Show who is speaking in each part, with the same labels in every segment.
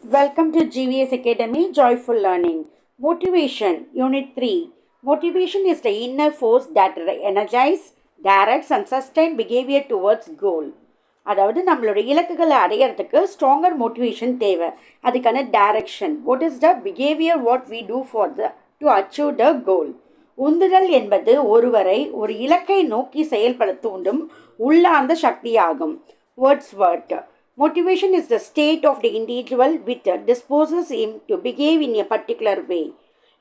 Speaker 1: Welcome to GVS Academy Joyful Learning. Motivation, Unit 3. Motivation is the inner force that energizes, directs and sustain behavior towards goal. அதாவது நம்மளோட இலக்குகளை அடையிறதுக்கு stronger motivation தேவை. அதுக்கான direction. What is the behaviour what we do for to achieve the goal. உந்துதல் என்பது ஒருவரை ஒரு இலக்கை நோக்கி செயல்பட தூண்டும் உள்ளார்ந்த சக்தியாகும். Wordsworth. Motivation is the state of the individual which disposes him to behave in a particular way.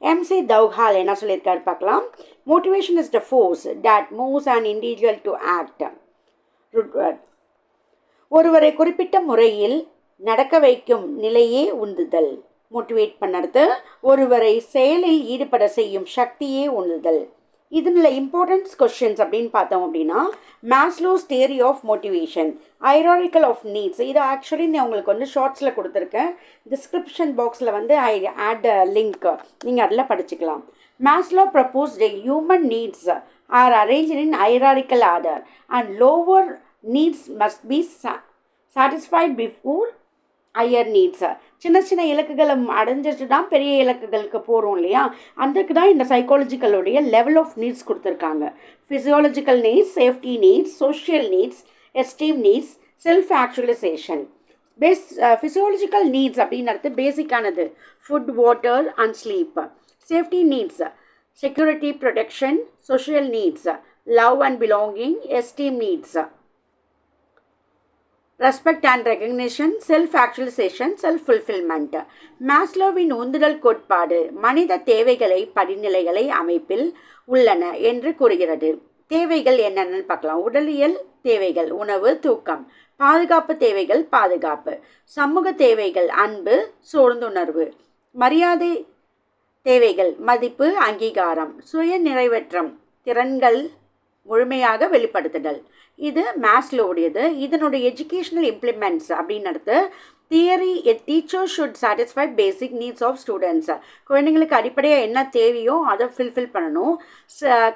Speaker 1: MC Dougal என்ன சொல்லியிருக்காரு பார்க்கலாம். Motivation is the force that moves an individual to act. ஒருவரை குறிப்பிட்ட முறையில் நடக்க வைக்கும் நிலையே உந்துதல். மோட்டிவேட் பண்ணுறது ஒருவரை செயலில் ஈடுபட செய்யும் சக்தியே உந்துதல். இதில் இம்பார்ட்டன்ஸ் கொஸ்டின்ஸ் அப்படின்னு பார்த்தோம் அப்படின்னா, Maslow's theory of motivation, hierarchical of needs. இது ஆக்சுவலி நான் உங்களுக்கு வந்து ஷார்ட்ஸில் கொடுத்துருக்கேன். டிஸ்கிரிப்ஷன் பாக்ஸில் வந்து ஐ ஆட் லிங்க், நீங்கள் அதில் படிச்சுக்கலாம். Maslow proposed human needs are arranged in hierarchical order and lower needs must be satisfied before higher needs. சின்ன சின்ன இலக்குகளை அடைஞ்சிட்டு தான் பெரிய இலக்குகளுக்கு போகிறோம் இல்லையா, அதுக்கு தான் இந்த சைக்காலஜிக்கலுடைய லெவல் ஆஃப் நீட்ஸ் கொடுத்துருக்காங்க. Physiological needs, safety needs, social needs, esteem needs, self actualization. Physiological needs அப்படின்றது பேசிக்கானது, food, water and sleep. Safety needs, security, protection. Social needs, love and belonging. Esteem needs, respect and recognition. Self actualization, self fulfilment. மேஸ்லோவின் உந்துதல் கோட்பாடு மனித தேவைகளை படிநிலைகளை அமைப்பில் உள்ளன என்று கூறுகிறது. தேவைகள் என்னென்னு பார்க்கலாம். உடலியல் தேவைகள், உணவு, தூக்கம். பாதுகாப்பு தேவைகள், பாதுகாப்பு. சமூக தேவைகள், அன்பு, சோர்ந்துணர்வு. மரியாதை தேவைகள், மதிப்பு, அங்கீகாரம். சுய நிறைவேற்றம், திறன்கள் முழுமையாக வெளிப்படுத்துதல். இது மேஸ்லோவுடையது. இதனுடைய எஜுகேஷனல் இம்ப்ளிமெண்ட்ஸ் அப்படின்றது theory. A teacher should satisfy basic needs of students. குழந்தைங்களுக்கு அடிப்படையாக என்ன தேவையோ அதை ஃபில்ஃபில் பண்ணணும்.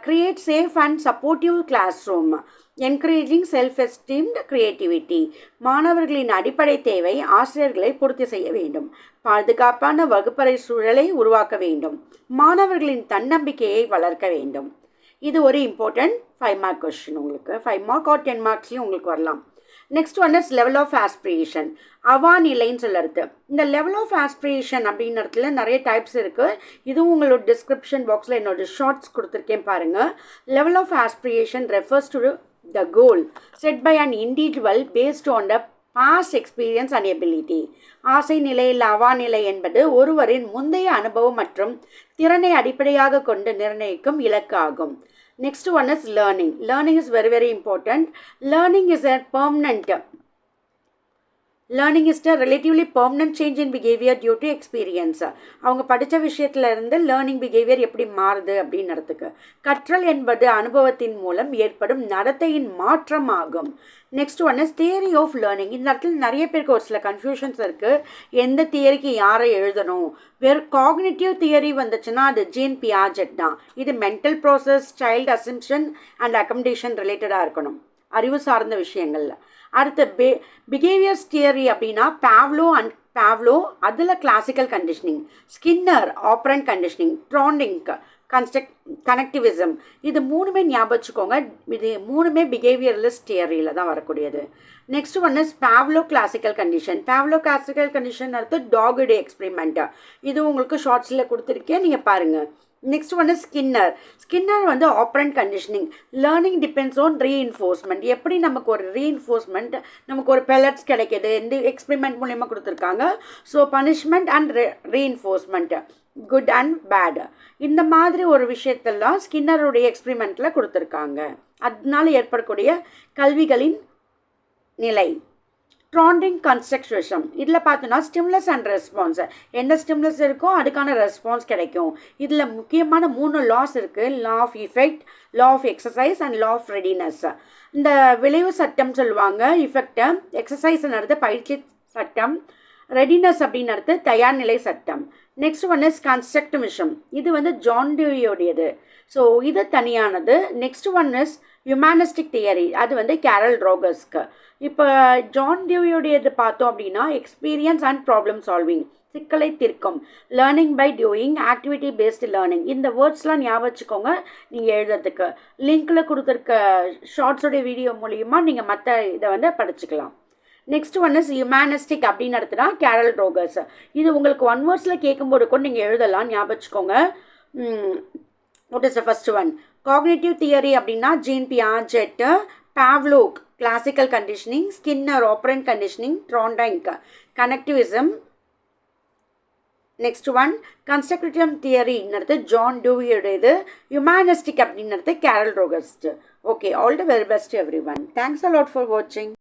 Speaker 1: Create safe and supportive classroom. Encouraging self esteemed creativity. மாணவர்களின் அடிப்படை தேவை ஆசிரியர்களை பூர்த்தி செய்ய வேண்டும். பாதுகாப்பான வகுப்பறை சூழலை உருவாக்க வேண்டும். மாணவர்களின் தன்னம்பிக்கையை வளர்க்க வேண்டும். இது ஒரு இம்பார்ட்டன்ட் 5 மார்க் கொஸ்டின். உங்களுக்கு 5 மார்க் ஆர் 10 மார்க்ஸ்லையும் உங்களுக்கு வரலாம். Next one is level of aspiration, அவா நிலைன்னு சொல்லுறது. இந்த லெவல் ஆஃப் ஆஸ்பிரேஷன் அப்படின்றதுல நிறைய டைப்ஸ் இருக்குது. இதுவும் உங்களோட டிஸ்கிரிப்ஷன் பாக்ஸில் என்னோட ஷார்ட்ஸ் கொடுத்துருக்கேன் பாருங்கள். Level of aspiration refers to the goal set by an individual based on the past experience and ability. ஆசை நிலை இல்லை அவா நிலை என்பது ஒருவரின் முந்தைய அனுபவம் மற்றும் திறனை அடிப்படையாக கொண்டு நிர்ணயிக்கும் இலக்கு ஆகும். Next one is learning. Learning is very, very important. Learning is a permanent. Learning is a relatively permanent change in behavior due to experience. அவங்க படித்த விஷயத்துல இருந்து லேர்னிங் பிஹேவியர் எப்படி மாறுது அப்படின்றதுக்கு. கற்றல் என்பது அனுபவத்தின் மூலம் ஏற்படும் நடத்தையின் மாற்றம் ஆகும். Next one is theory of learning. இந்த இடத்துல நிறைய பேருக்கு ஒரு சில கன்ஃபியூஷன்ஸ் இருக்குது. எந்த தியரிக்கு யாரை எழுதணும். வெறும் காக்னிட்டிவ் தியரி வந்துச்சுன்னா அது ஜீன் பியாஜெட் தான். இது mental process, child assumption and accommodation ரிலேட்டடாக இருக்கணும், அறிவு சார்ந்த விஷயங்களில். அடுத்து பிஹேவியர்ஸ் தியரி அப்படின்னா பாவ்லோ அதில் classical conditioning, Skinner operant conditioning, Thorndike connectivism. இது மூணுமே ஞாபகம் வச்சுக்கோங்க. இது மூணுமே பிஹேவியரலிஸ்ட் தியரியில் தான் வரக்கூடியது. Next one is Pavlo classical condition. Pavlo classical condition அடுத்து டாகுடே எக்ஸ்பெரிமெண்ட். இது உங்களுக்கு ஷார்ட்ஸில் கொடுத்துருக்கேன், நீங்கள் பாருங்கள். நெக்ஸ்ட் ஒன் இஸ் ஸ்கின்னர் வந்து operand conditioning. Learning depends on reinforcement. எப்படி நமக்கு ஒரு ரீஇன்ஃபோர்ஸ்மெண்ட், நமக்கு ஒரு பெலட்ஸ் கிடைக்கிது, இந்த எக்ஸ்பெரிமெண்ட் மூலயமா கொடுத்துருக்காங்க. So punishment and reinforcement, good and bad, இந்த மாதிரி ஒரு விஷயத்தெல்லாம் ஸ்கின்னருடைய எக்ஸ்பெரிமெண்ட்டில் கொடுத்துருக்காங்க. அதனால ஏற்படக்கூடிய கல்விகளின் நிலை. Thorndike construction. இதில் பார்த்தோன்னா ஸ்டிமுலஸ் அண்ட் ரெஸ்பான்ஸ். எந்த ஸ்டிமுலஸ் இருக்கோ அதுக்கான ரெஸ்பான்ஸ் கிடைக்கும். இதில் முக்கியமான 3 லாஸ் இருக்குது. Law of effect, law of exercise and law of readiness. இந்த விளைவு சட்டம் சொல்லுவாங்க. இஃபெக்டை எக்ஸசைஸ்ன்றது பயிற்சி சட்டம், ரெடினஸ் அப்படின்றது தயார் நிலை சட்டம். Next one is constructivism. இது வந்து ஜான் டியூயோடையது. ஸோ இது தனியானது. Next one is humanistic theory அது வந்து கேரல் ரோகர்ஸ்க்கு. இப்போ ஜான் டியூயோடையது பார்த்தோம் அப்படின்னா எக்ஸ்பீரியன்ஸ் அண்ட் ப்ராப்ளம் சால்விங், சிக்கலை தீர்க்கும், learning by doing, activity based learning. இந்த வேர்ட்ஸ்லாம் ஞாபகம் வச்சுக்கோங்க நீங்கள் எழுதுறதுக்கு. லிங்க்கில் கொடுத்துருக்க ஷார்ட்ஸோடைய வீடியோ மூலிமா நீங்கள் மற்ற இதை வந்து படிச்சுக்கலாம். நெக்ஸ்ட் ஒன் இஸ் ஹியூமனிஸ்டிக் அப்படின்னு நடத்துனா கேரல் ரோகர்ஸ். இது உங்களுக்கு ஒன் வேர்ட்ஸில் கேட்கும்போது கூட நீங்கள் எழுதலாம், ஞாபகம் வச்சுக்கோங்க. What is the first one? Cognitive theory அப்படின்னா Jean Piaget, Pavlov classical conditioning, Skinner operant conditioning, Thorndike connectivism. Next one constructive தியரிங்கிறது ஜான் டூவியோடையது, ஹியூமனிஸ்டிக் அப்படின்றது Carl Rogers. Okay, all the very best everyone. Thanks a lot for வாட்சிங்.